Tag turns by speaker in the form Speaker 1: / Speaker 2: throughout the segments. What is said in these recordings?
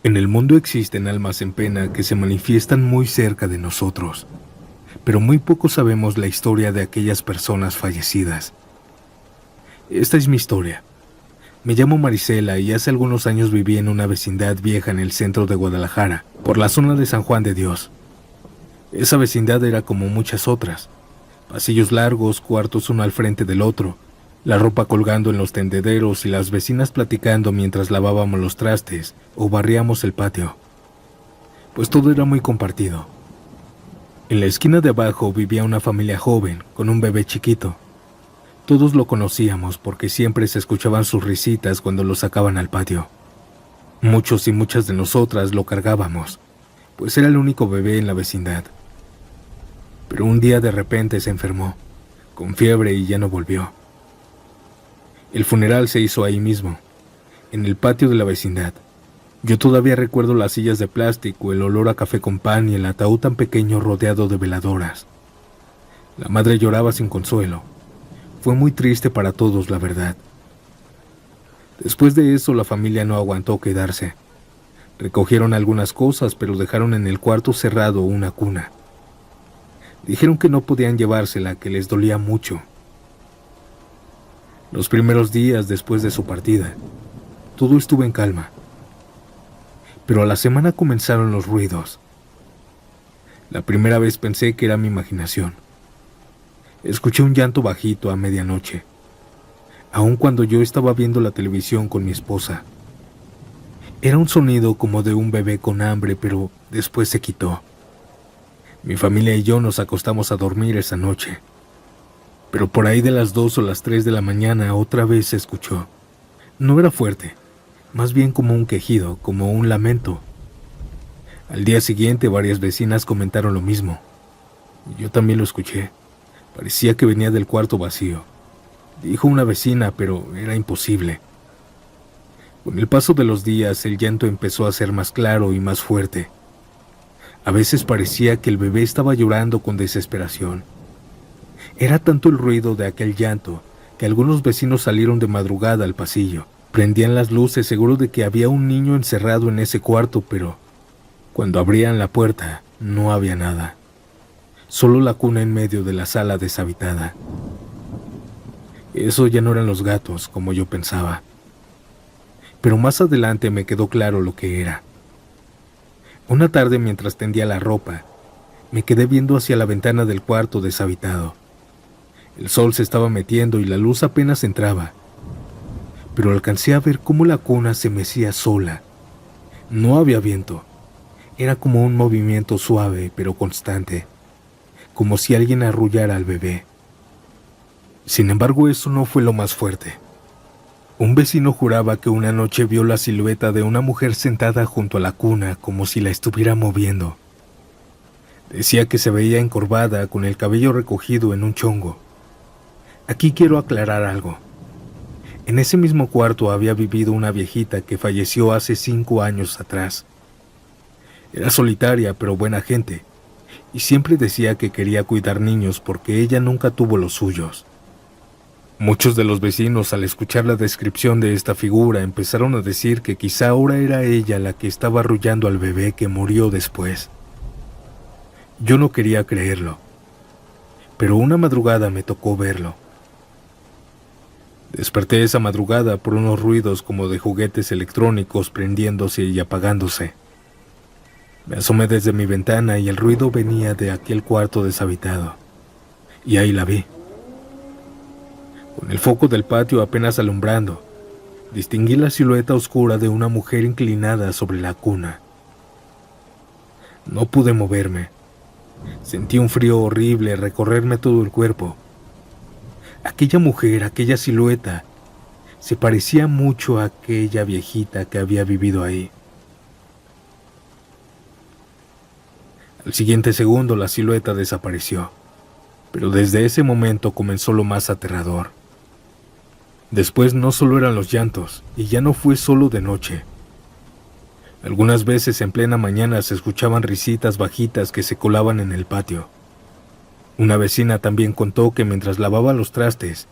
Speaker 1: En el mundo existen almas en pena que se manifiestan muy cerca de nosotros, pero muy poco sabemos la historia de aquellas personas fallecidas. Esta es mi historia. Me llamo Marisela y hace algunos años viví en una vecindad vieja en el centro de Guadalajara, por la zona de San Juan de Dios. Esa vecindad era como muchas otras. Pasillos largos, cuartos uno al frente del otro, la ropa colgando en los tendederos y las vecinas platicando mientras lavábamos los trastes o barríamos el patio. Pues todo era muy compartido. En la esquina de abajo vivía una familia joven, con un bebé chiquito. Todos lo conocíamos porque siempre se escuchaban sus risitas cuando lo sacaban al patio. Muchos y muchas de nosotras lo cargábamos, pues era el único bebé en la vecindad. Pero un día de repente se enfermó, con fiebre y ya no volvió. El funeral se hizo ahí mismo, en el patio de la vecindad. Yo todavía recuerdo las sillas de plástico, el olor a café con pan y el ataúd tan pequeño rodeado de veladoras. La madre lloraba sin consuelo. Fue muy triste para todos, la verdad. Después de eso, la familia no aguantó quedarse. Recogieron algunas cosas, pero dejaron en el cuarto cerrado una cuna. Dijeron que no podían llevársela, que les dolía mucho. Los primeros días después de su partida, todo estuvo en calma. Pero a la semana comenzaron los ruidos. La primera vez pensé que era mi imaginación. Escuché un llanto bajito a medianoche, aun cuando yo estaba viendo la televisión con mi esposa. Era un sonido como de un bebé con hambre, pero después se quitó. Mi familia y yo nos acostamos a dormir esa noche, pero por ahí de las 2 o las 3 de la mañana otra vez se escuchó. No era fuerte, más bien como un quejido, como un lamento. Al día siguiente varias vecinas comentaron lo mismo. Yo también lo escuché. Parecía que venía del cuarto vacío. Dijo una vecina, pero era imposible. Con el paso de los días, el llanto empezó a ser más claro y más fuerte. A veces parecía que el bebé estaba llorando con desesperación. Era tanto el ruido de aquel llanto que algunos vecinos salieron de madrugada al pasillo. Prendían las luces seguros de que había un niño encerrado en ese cuarto, pero cuando abrían la puerta no había nada. Solo la cuna en medio de la sala deshabitada. Eso ya no eran los gatos, como yo pensaba. Pero más adelante me quedó claro lo que era. Una tarde, mientras tendía la ropa, me quedé viendo hacia la ventana del cuarto deshabitado. El sol se estaba metiendo y la luz apenas entraba, pero alcancé a ver cómo la cuna se mecía sola. No había viento. Era como un movimiento suave pero constante, como si alguien arrullara al bebé. Sin embargo, eso no fue lo más fuerte. Un vecino juraba que una noche vio la silueta de una mujer sentada junto a la cuna como si la estuviera moviendo. Decía que se veía encorvada con el cabello recogido en un chongo. Aquí quiero aclarar algo. En ese mismo cuarto había vivido una viejita que falleció hace 5 años atrás. Era solitaria pero buena gente, y siempre decía que quería cuidar niños porque ella nunca tuvo los suyos. Muchos de los vecinos, al escuchar la descripción de esta figura, empezaron a decir que quizá ahora era ella la que estaba arrullando al bebé que murió después. Yo no quería creerlo, pero una madrugada me tocó verlo. Desperté esa madrugada por unos ruidos como de juguetes electrónicos prendiéndose y apagándose. Me asomé desde mi ventana y el ruido venía de aquel cuarto deshabitado. Y ahí la vi. Con el foco del patio apenas alumbrando, distinguí la silueta oscura de una mujer inclinada sobre la cuna. No pude moverme. Sentí un frío horrible recorrerme todo el cuerpo. Aquella mujer, aquella silueta, se parecía mucho a aquella viejita que había vivido ahí. Al siguiente segundo la silueta desapareció, pero desde ese momento comenzó lo más aterrador. Después no solo eran los llantos, y ya no fue solo de noche. Algunas veces en plena mañana se escuchaban risitas bajitas que se colaban en el patio. Una vecina también contó que mientras lavaba los trastes,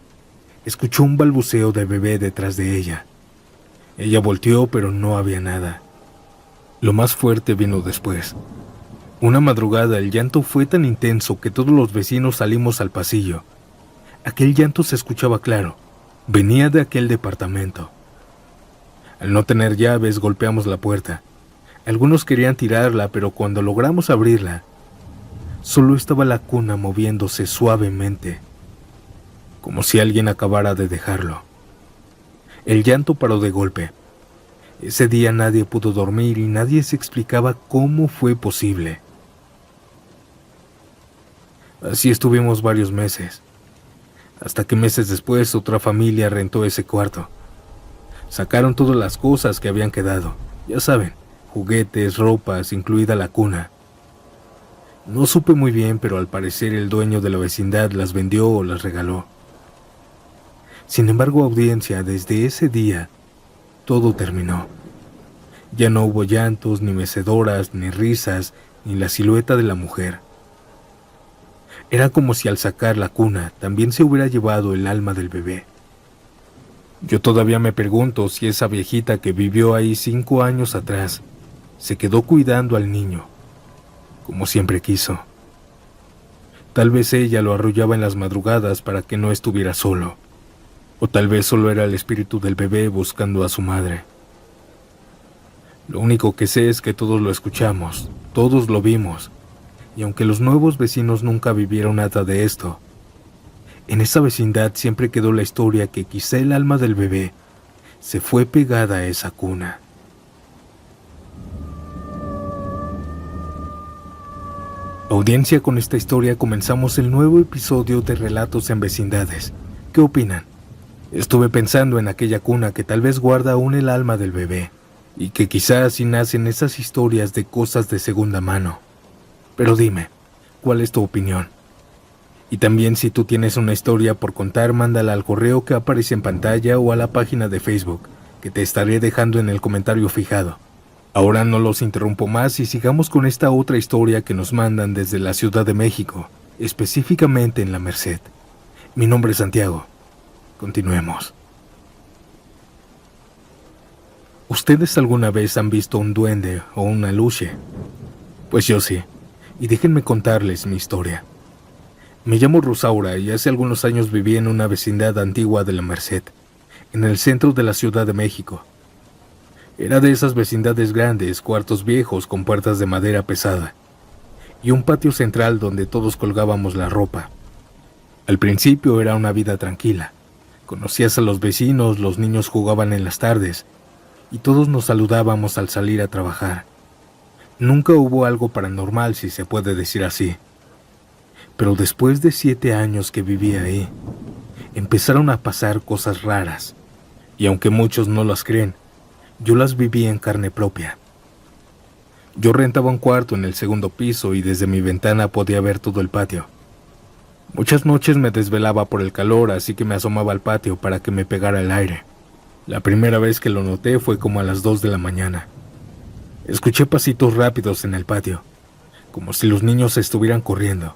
Speaker 1: escuchó un balbuceo de bebé detrás de ella. Ella volteó, pero no había nada. Lo más fuerte vino después. Una madrugada el llanto fue tan intenso que todos los vecinos salimos al pasillo. Aquel llanto se escuchaba claro. Venía de aquel departamento. Al no tener llaves, golpeamos la puerta. Algunos querían tirarla, pero cuando logramos abrirla, solo estaba la cuna moviéndose suavemente, como si alguien acabara de dejarlo. El llanto paró de golpe. Ese día nadie pudo dormir y nadie se explicaba cómo fue posible. Así estuvimos varios meses, hasta que meses después otra familia rentó ese cuarto. Sacaron todas las cosas que habían quedado, ya saben, juguetes, ropas, incluida la cuna. No supe muy bien, pero al parecer el dueño de la vecindad las vendió o las regaló. Sin embargo, audiencia, desde ese día, todo terminó. Ya no hubo llantos, ni mecedoras, ni risas, ni la silueta de la mujer. Era como si al sacar la cuna también se hubiera llevado el alma del bebé. Yo todavía me pregunto si esa viejita que vivió ahí 5 años atrás se quedó cuidando al niño, como siempre quiso. Tal vez ella lo arrullaba en las madrugadas para que no estuviera solo, o tal vez solo era el espíritu del bebé buscando a su madre. Lo único que sé es que todos lo escuchamos, todos lo vimos, y aunque los nuevos vecinos nunca vivieron nada de esto, en esa vecindad siempre quedó la historia que quizá el alma del bebé se fue pegada a esa cuna. Audiencia, con esta historia comenzamos el nuevo episodio de Relatos en Vecindades. ¿Qué opinan? Estuve pensando en aquella cuna que tal vez guarda aún el alma del bebé, y que quizás así nacen esas historias de cosas de segunda mano. Pero dime, ¿cuál es tu opinión? Y también, si tú tienes una historia por contar, mándala al correo que aparece en pantalla o a la página de Facebook, que te estaré dejando en el comentario fijado. Ahora no los interrumpo más y sigamos con esta otra historia que nos mandan desde la Ciudad de México, específicamente en La Merced. Mi nombre es Santiago. Continuemos. ¿Ustedes alguna vez han visto un duende o una luche? Pues yo sí, y déjenme contarles mi historia. Me llamo Rosaura y hace algunos años viví en una vecindad antigua de La Merced, en el centro de la Ciudad de México. Era de esas vecindades grandes, cuartos viejos con puertas de madera pesada, y un patio central donde todos colgábamos la ropa. Al principio era una vida tranquila. Conocías a los vecinos, los niños jugaban en las tardes, y todos nos saludábamos al salir a trabajar. Nunca hubo algo paranormal, si se puede decir así. Pero después de 7 años que viví ahí, empezaron a pasar cosas raras, y aunque muchos no las creen, yo las viví en carne propia. Yo rentaba un cuarto en el segundo piso y desde mi ventana podía ver todo el patio. Muchas noches me desvelaba por el calor, así que me asomaba al patio para que me pegara el aire. La primera vez que lo noté fue como a las 2 de la mañana. Escuché pasitos rápidos en el patio, como si los niños estuvieran corriendo.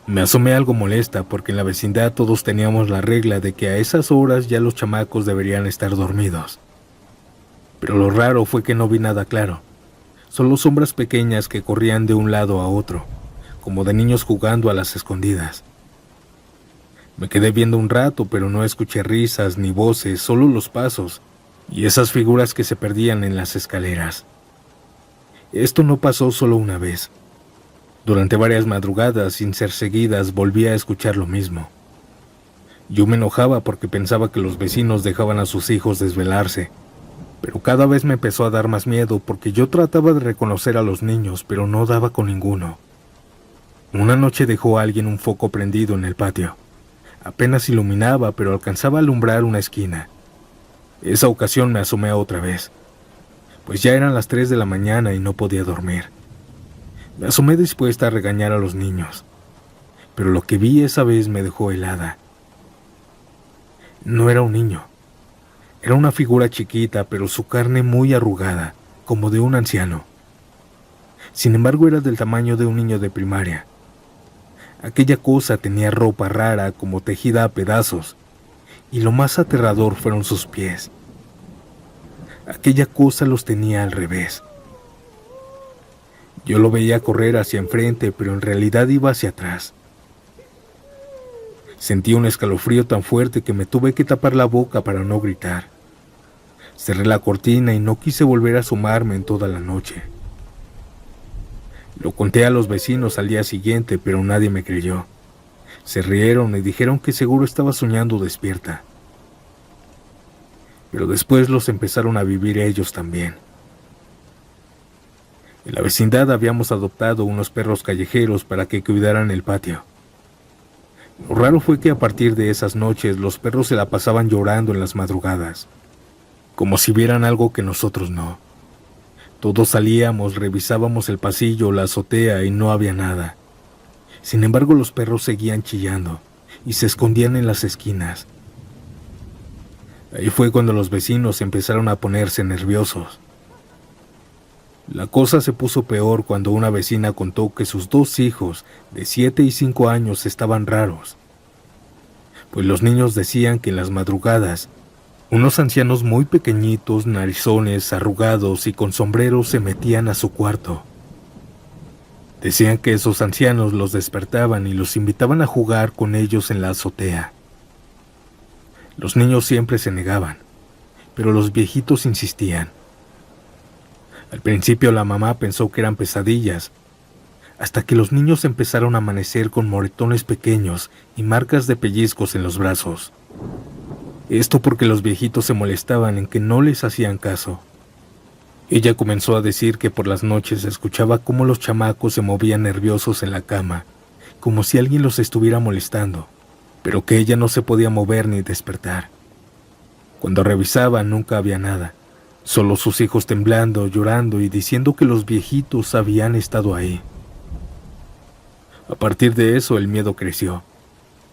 Speaker 1: Me asomé algo molesta porque en la vecindad todos teníamos la regla de que a esas horas ya los chamacos deberían estar dormidos. Pero lo raro fue que no vi nada claro, solo sombras pequeñas que corrían de un lado a otro, como de niños jugando a las escondidas. Me quedé viendo un rato, pero no escuché risas ni voces, solo los pasos y esas figuras que se perdían en las escaleras. Esto no pasó solo una vez. Durante varias madrugadas, sin ser seguidas, volví a escuchar lo mismo. Yo me enojaba porque pensaba que los vecinos dejaban a sus hijos desvelarse, pero cada vez me empezó a dar más miedo porque yo trataba de reconocer a los niños, pero no daba con ninguno. Una noche dejó alguien un foco prendido en el patio. Apenas iluminaba, pero alcanzaba a alumbrar una esquina. Esa ocasión me asomé otra vez, pues ya eran las 3 de la mañana y no podía dormir. Me asomé dispuesta a regañar a los niños, pero lo que vi esa vez me dejó helada. No era un niño. Era una figura chiquita, pero su carne muy arrugada, como de un anciano. Sin embargo, era del tamaño de un niño de primaria. Aquella cosa tenía ropa rara, como tejida a pedazos, y lo más aterrador fueron sus pies. Aquella cosa los tenía al revés, Yo lo veía correr hacia enfrente, pero en realidad iba hacia atrás. Sentí un escalofrío tan fuerte que me tuve que tapar la boca para no gritar. Cerré la cortina y no quise volver a asomarme en toda la noche. Lo conté a los vecinos al día siguiente, pero nadie me creyó. Se rieron y dijeron que seguro estaba soñando despierta. Pero después los empezaron a vivir ellos también. En la vecindad habíamos adoptado unos perros callejeros para que cuidaran el patio. Lo raro fue que a partir de esas noches los perros se la pasaban llorando en las madrugadas, como si vieran algo que nosotros no. Todos salíamos, revisábamos el pasillo, la azotea y no había nada. Sin embargo, los perros seguían chillando y se escondían en las esquinas. Ahí fue cuando los vecinos empezaron a ponerse nerviosos. La cosa se puso peor cuando una vecina contó que sus 2 hijos, de 7 y 5 años, estaban raros. Pues los niños decían que en las madrugadas, unos ancianos muy pequeñitos, narizones, arrugados y con sombreros se metían a su cuarto. Decían que esos ancianos los despertaban y los invitaban a jugar con ellos en la azotea. Los niños siempre se negaban, pero los viejitos insistían. Al principio la mamá pensó que eran pesadillas, hasta que los niños empezaron a amanecer con moretones pequeños y marcas de pellizcos en los brazos. Esto porque los viejitos se molestaban en que no les hacían caso. Ella comenzó a decir que por las noches escuchaba cómo los chamacos se movían nerviosos en la cama, como si alguien los estuviera molestando, pero que ella no se podía mover ni despertar. Cuando revisaba nunca había nada. Solo sus hijos temblando, llorando y diciendo que los viejitos habían estado ahí. A partir de eso el miedo creció.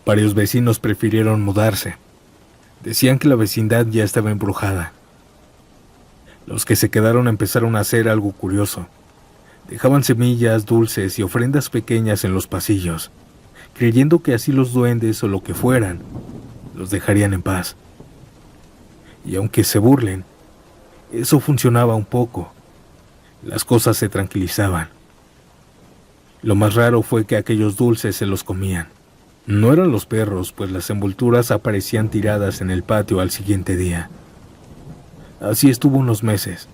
Speaker 1: Varios vecinos prefirieron mudarse. Decían que la vecindad ya estaba embrujada. Los que se quedaron empezaron a hacer algo curioso. Dejaban semillas, dulces y ofrendas pequeñas en los pasillos, creyendo que así los duendes o lo que fueran los dejarían en paz. Y aunque se burlen, eso funcionaba un poco. Las cosas se tranquilizaban. Lo más raro fue que aquellos dulces se los comían. No eran los perros, pues las envolturas aparecían tiradas en el patio al siguiente día. Así estuvo unos meses,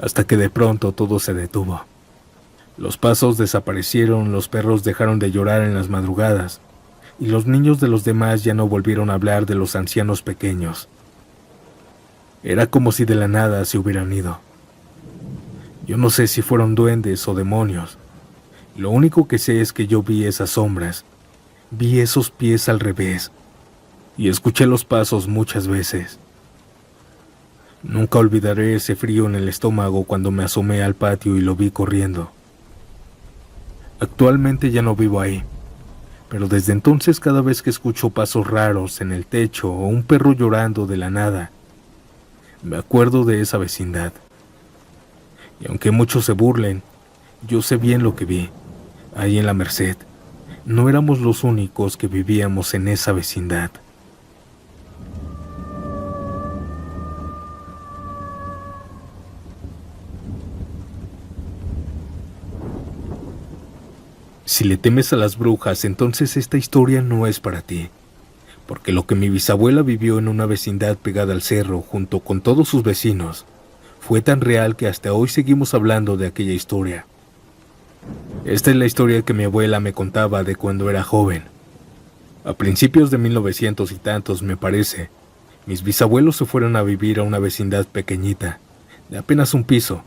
Speaker 1: hasta que de pronto todo se detuvo. Los pasos desaparecieron, los perros dejaron de llorar en las madrugadas, y los niños de los demás ya no volvieron a hablar de los ancianos pequeños. Era como si de la nada se hubieran ido. Yo no sé si fueron duendes o demonios. Lo único que sé es que yo vi esas sombras, vi esos pies al revés, y escuché los pasos muchas veces. Nunca olvidaré ese frío en el estómago cuando me asomé al patio y lo vi corriendo. Actualmente ya no vivo ahí, pero desde entonces cada vez que escucho pasos raros en el techo o un perro llorando de la nada, me acuerdo de esa vecindad. Y aunque muchos se burlen, yo sé bien lo que vi, ahí en la Merced. No éramos los únicos que vivíamos en esa vecindad. Si le temes a las brujas, entonces esta historia no es para ti, porque lo que mi bisabuela vivió en una vecindad pegada al cerro junto con todos sus vecinos fue tan real que hasta hoy seguimos hablando de aquella historia. Esta es la historia que mi abuela me contaba de cuando era joven. A principios de 1900 y tantos, me parece, mis bisabuelos se fueron a vivir a una vecindad pequeñita, de apenas un piso,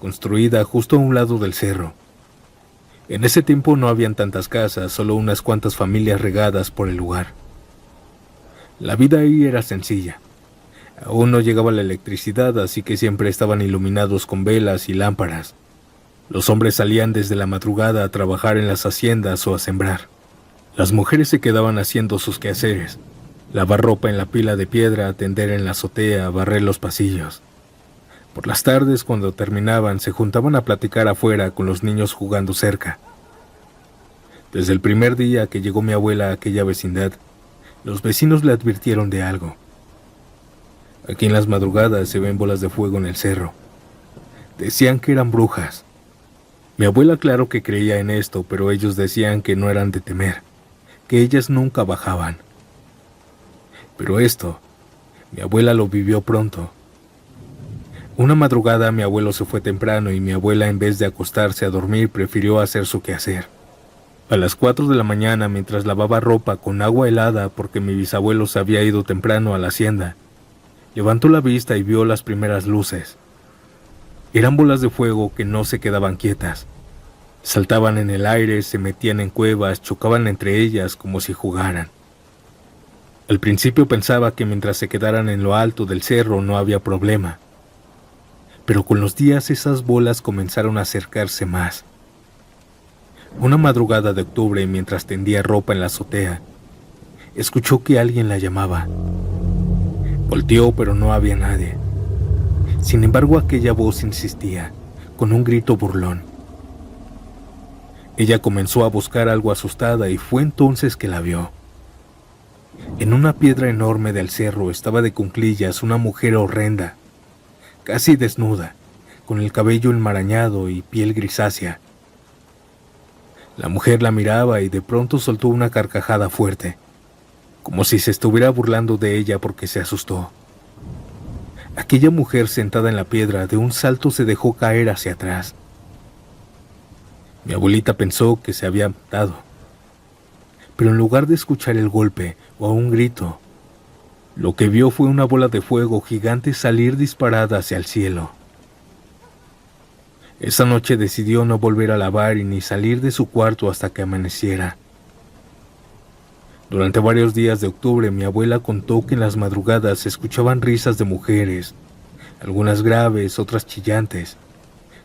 Speaker 1: construida justo a un lado del cerro. En ese tiempo no habían tantas casas, solo unas cuantas familias regadas por el lugar. La vida ahí era sencilla. Aún no llegaba la electricidad, así que siempre estaban iluminados con velas y lámparas. Los hombres salían desde la madrugada a trabajar en las haciendas o a sembrar. Las mujeres se quedaban haciendo sus quehaceres, lavar ropa en la pila de piedra, tender en la azotea, barrer los pasillos. Por las tardes, cuando terminaban, se juntaban a platicar afuera con los niños jugando cerca. Desde el primer día que llegó mi abuela a aquella vecindad, los vecinos le advirtieron de algo. Aquí en las madrugadas se ven bolas de fuego en el cerro. Decían que eran brujas. Mi abuela claro que creía en esto, pero ellos decían que no eran de temer, que ellas nunca bajaban. Pero esto, mi abuela lo vivió pronto. Una madrugada mi abuelo se fue temprano y mi abuela, en vez de acostarse a dormir, prefirió hacer su quehacer. A las 4 de la mañana, mientras lavaba ropa con agua helada porque mi bisabuelo se había ido temprano a la hacienda, levantó la vista y vio las primeras luces. Eran bolas de fuego que no se quedaban quietas. Saltaban en el aire, se metían en cuevas, chocaban entre ellas como si jugaran. Al principio pensaba que mientras se quedaran en lo alto del cerro no había problema. Pero con los días esas bolas comenzaron a acercarse más. Una madrugada de octubre, mientras tendía ropa en la azotea, escuchó que alguien la llamaba. Volteó, pero no había nadie. Sin embargo, aquella voz insistía, con un grito burlón. Ella comenzó a buscar algo asustada y fue entonces que la vio. En una piedra enorme del cerro estaba de cuclillas una mujer horrenda, casi desnuda, con el cabello enmarañado y piel grisácea. La mujer la miraba y de pronto soltó una carcajada fuerte, como si se estuviera burlando de ella porque se asustó. Aquella mujer sentada en la piedra de un salto se dejó caer hacia atrás. Mi abuelita pensó que se había matado, pero en lugar de escuchar el golpe o un grito, lo que vio fue una bola de fuego gigante salir disparada hacia el cielo. Esa noche decidió no volver a lavar y ni salir de su cuarto hasta que amaneciera. Durante varios días de octubre, mi abuela contó que en las madrugadas se escuchaban risas de mujeres, algunas graves, otras chillantes,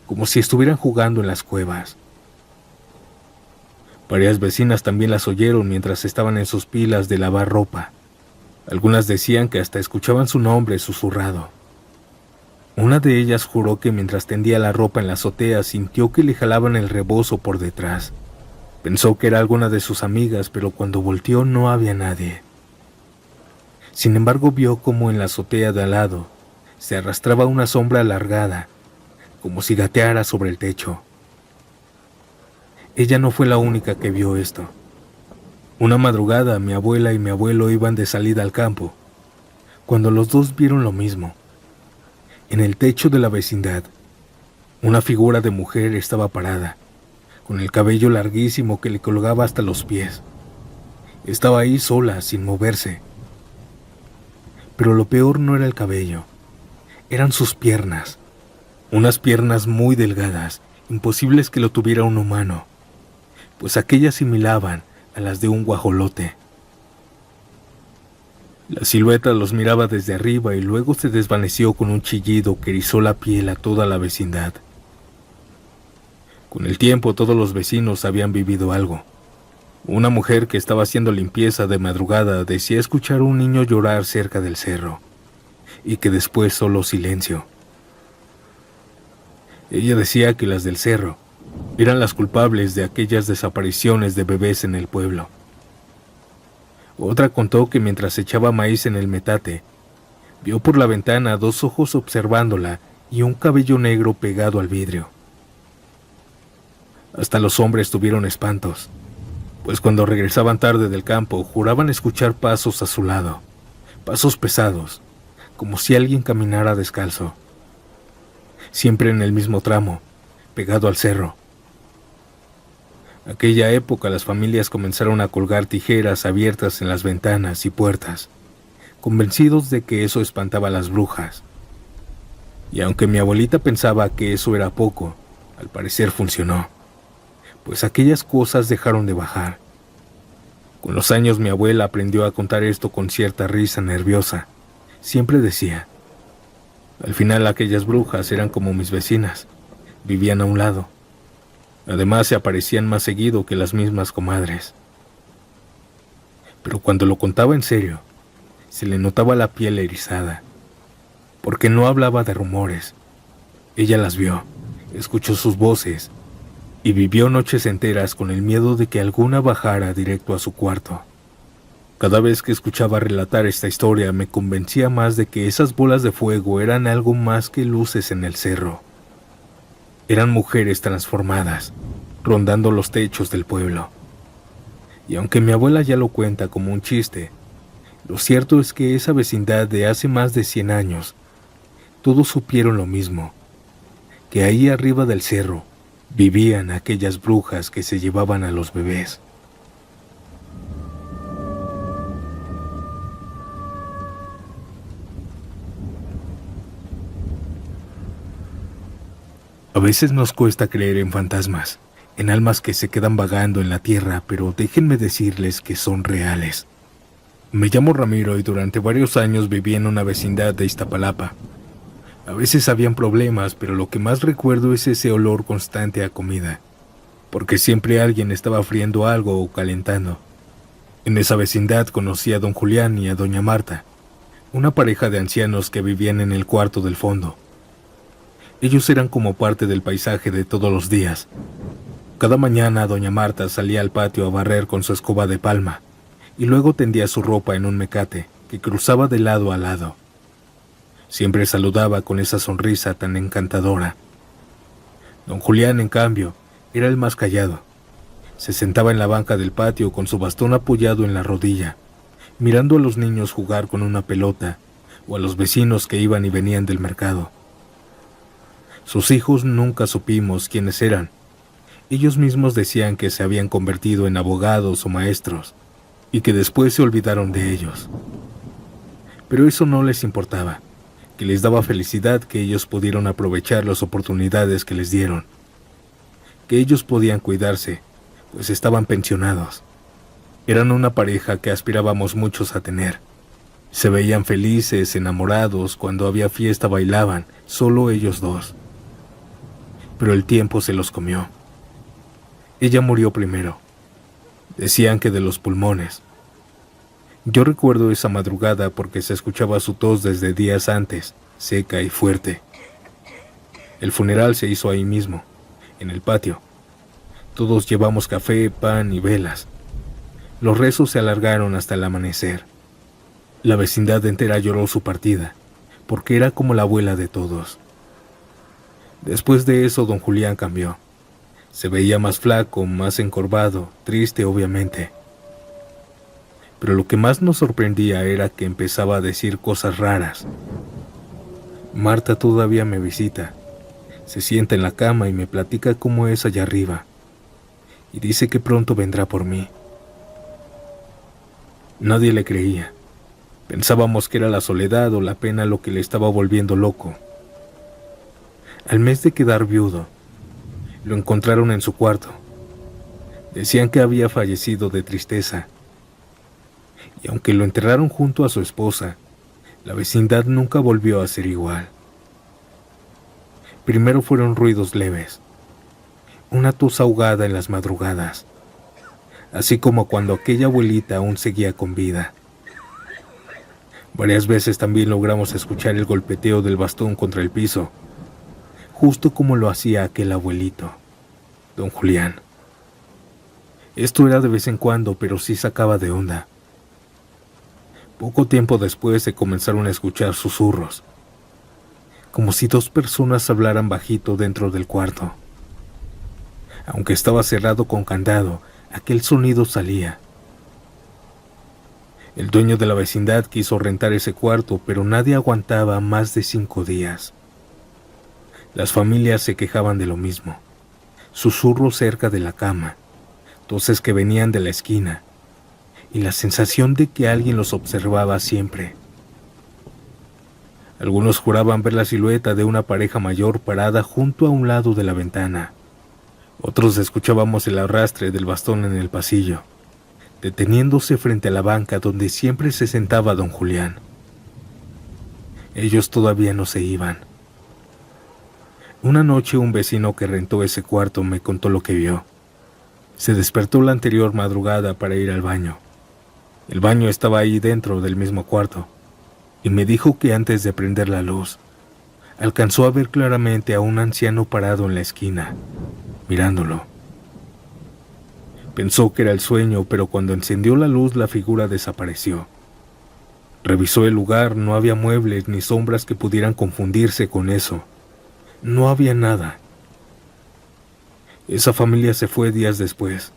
Speaker 1: como si estuvieran jugando en las cuevas. Varias vecinas también las oyeron mientras estaban en sus pilas de lavar ropa. Algunas decían que hasta escuchaban su nombre susurrado. Una de ellas juró que mientras tendía la ropa en la azotea sintió que le jalaban el rebozo por detrás. Pensó que era alguna de sus amigas, pero cuando volteó no había nadie. Sin embargo, vio como en la azotea de al lado se arrastraba una sombra alargada, como si gateara sobre el techo. Ella no fue la única que vio esto. Una madrugada, mi abuela y mi abuelo iban de salida al campo, cuando los dos vieron lo mismo. En el techo de la vecindad, una figura de mujer estaba parada, con el cabello larguísimo que le colgaba hasta los pies. Estaba ahí sola, sin moverse. Pero lo peor no era el cabello, eran sus piernas. Unas piernas muy delgadas, imposibles que lo tuviera un humano, pues aquellas similaban a las de un guajolote. La silueta los miraba desde arriba y luego se desvaneció con un chillido que erizó la piel a toda la vecindad. Con el tiempo todos los vecinos habían vivido algo. Una mujer que estaba haciendo limpieza de madrugada decía escuchar a un niño llorar cerca del cerro, y que después solo silencio. Ella decía que las del cerro eran las culpables de aquellas desapariciones de bebés en el pueblo. Otra contó que mientras echaba maíz en el metate, vio por la ventana dos ojos observándola y un cabello negro pegado al vidrio. Hasta los hombres tuvieron espantos, pues cuando regresaban tarde del campo juraban escuchar pasos a su lado, pasos pesados, como si alguien caminara descalzo. Siempre en el mismo tramo, pegado al cerro. Aquella época las familias comenzaron a colgar tijeras abiertas en las ventanas y puertas, convencidos de que eso espantaba a las brujas. Y aunque mi abuelita pensaba que eso era poco, al parecer funcionó, pues aquellas cosas dejaron de bajar. Con los años mi abuela aprendió a contar esto con cierta risa nerviosa. Siempre decía, al final aquellas brujas eran como mis vecinas, vivían a un lado. Además se aparecían más seguido que las mismas comadres. Pero cuando lo contaba en serio, se le notaba la piel erizada, porque no hablaba de rumores. Ella las vio, escuchó sus voces y vivió noches enteras con el miedo de que alguna bajara directo a su cuarto. Cada vez que escuchaba relatar esta historia me convencía más de que esas bolas de fuego eran algo más que luces en el cerro. Eran mujeres transformadas, rondando los techos del pueblo. Y aunque mi abuela ya lo cuenta como un chiste, lo cierto es que esa vecindad de hace más de 100 años, todos supieron lo mismo, que ahí arriba del cerro vivían aquellas brujas que se llevaban a los bebés. A veces nos cuesta creer en fantasmas, en almas que se quedan vagando en la tierra, pero déjenme decirles que son reales. Me llamo Ramiro y durante varios años viví en una vecindad de Iztapalapa. A veces habían problemas, pero lo que más recuerdo es ese olor constante a comida, porque siempre alguien estaba friendo algo o calentando. En esa vecindad conocí a don Julián y a doña Marta, una pareja de ancianos que vivían en el cuarto del fondo. Ellos eran como parte del paisaje de todos los días. Cada mañana doña Marta salía al patio a barrer con su escoba de palma y luego tendía su ropa en un mecate que cruzaba de lado a lado. Siempre saludaba con esa sonrisa tan encantadora. Don Julián, en cambio, era el más callado. Se sentaba en la banca del patio con su bastón apoyado en la rodilla, mirando a los niños jugar con una pelota o a los vecinos que iban y venían del mercado. Sus hijos nunca supimos quiénes eran. Ellos mismos decían que se habían convertido en abogados o maestros y que después se olvidaron de ellos. Pero eso no les importaba, que les daba felicidad que ellos pudieron aprovechar las oportunidades que les dieron, que ellos podían cuidarse, pues estaban pensionados. Eran una pareja que aspirábamos muchos a tener. Se veían felices, enamorados, cuando había fiesta bailaban, solo ellos dos. Pero el tiempo se los comió. Ella murió primero. Decían que de los pulmones. Yo recuerdo esa madrugada porque se escuchaba su tos desde días antes, seca y fuerte. El funeral se hizo ahí mismo, en el patio. Todos llevamos café, pan y velas. Los rezos se alargaron hasta el amanecer. La vecindad entera lloró su partida, porque era como la abuela de todos. Después de eso, don Julián cambió. Se veía más flaco, más encorvado, triste obviamente. Pero lo que más nos sorprendía era que empezaba a decir cosas raras. Marta todavía me visita. Se sienta en la cama y me platica cómo es allá arriba. Y dice que pronto vendrá por mí. Nadie le creía. Pensábamos que era la soledad o la pena lo que le estaba volviendo loco. Al mes de quedar viudo, lo encontraron en su cuarto. Decían que había fallecido de tristeza. Y aunque lo enterraron junto a su esposa, la vecindad nunca volvió a ser igual. Primero fueron ruidos leves, una tos ahogada en las madrugadas, así como cuando aquella abuelita aún seguía con vida. Varias veces también logramos escuchar el golpeteo del bastón contra el piso, justo como lo hacía aquel abuelito, don Julián. Esto era de vez en cuando, pero sí sacaba de onda. Poco tiempo después se comenzaron a escuchar susurros, como si dos personas hablaran bajito dentro del cuarto. Aunque estaba cerrado con candado, aquel sonido salía. El dueño de la vecindad quiso rentar ese cuarto, pero nadie aguantaba más de 5 días. Las familias se quejaban de lo mismo. Susurros cerca de la cama, toses que venían de la esquina, y la sensación de que alguien los observaba siempre. Algunos juraban ver la silueta de una pareja mayor parada junto a un lado de la ventana. Otros escuchábamos el arrastre del bastón en el pasillo, deteniéndose frente a la banca donde siempre se sentaba don Julián. Ellos todavía no se iban. Una noche un vecino que rentó ese cuarto me contó lo que vio. Se despertó la anterior madrugada para ir al baño. El baño estaba ahí dentro del mismo cuarto, y me dijo que antes de prender la luz, alcanzó a ver claramente a un anciano parado en la esquina, mirándolo. Pensó que era el sueño, pero cuando encendió la luz la figura desapareció. Revisó el lugar, no había muebles ni sombras que pudieran confundirse con eso. No había nada. Esa familia se fue días después.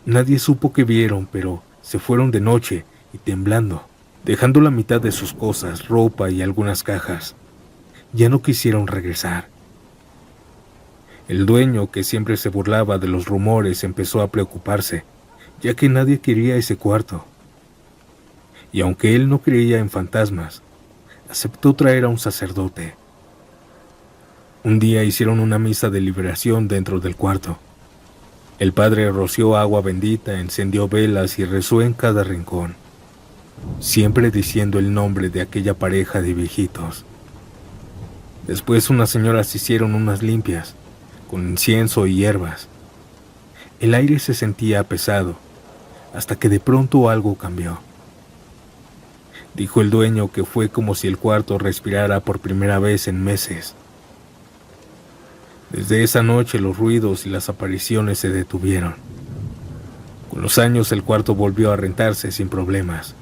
Speaker 1: Nadie supo qué vieron, pero se fueron de noche y temblando, dejando la mitad de sus cosas, ropa y algunas cajas. Ya no quisieron regresar. El dueño, que siempre se burlaba de los rumores, empezó a preocuparse, ya que nadie quería ese cuarto. Y aunque él no creía en fantasmas, aceptó traer a un sacerdote. Un día hicieron una misa de liberación dentro del cuarto. El padre roció agua bendita, encendió velas y rezó en cada rincón, siempre diciendo el nombre de aquella pareja de viejitos. Después unas señoras hicieron unas limpias, con incienso y hierbas. El aire se sentía pesado, hasta que de pronto algo cambió. Dijo el dueño que fue como si el cuarto respirara por primera vez en meses. Desde esa noche los ruidos y las apariciones se detuvieron. Con los años el cuarto volvió a rentarse sin problemas.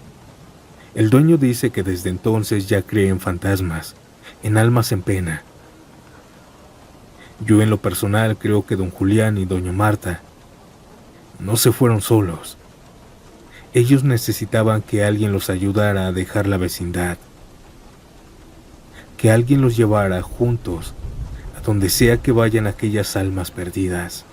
Speaker 1: El dueño dice que desde entonces ya cree en fantasmas, en almas en pena. Yo en lo personal creo que don Julián y doña Marta no se fueron solos. Ellos necesitaban que alguien los ayudara a dejar la vecindad, que alguien los llevara juntos a donde sea que vayan aquellas almas perdidas.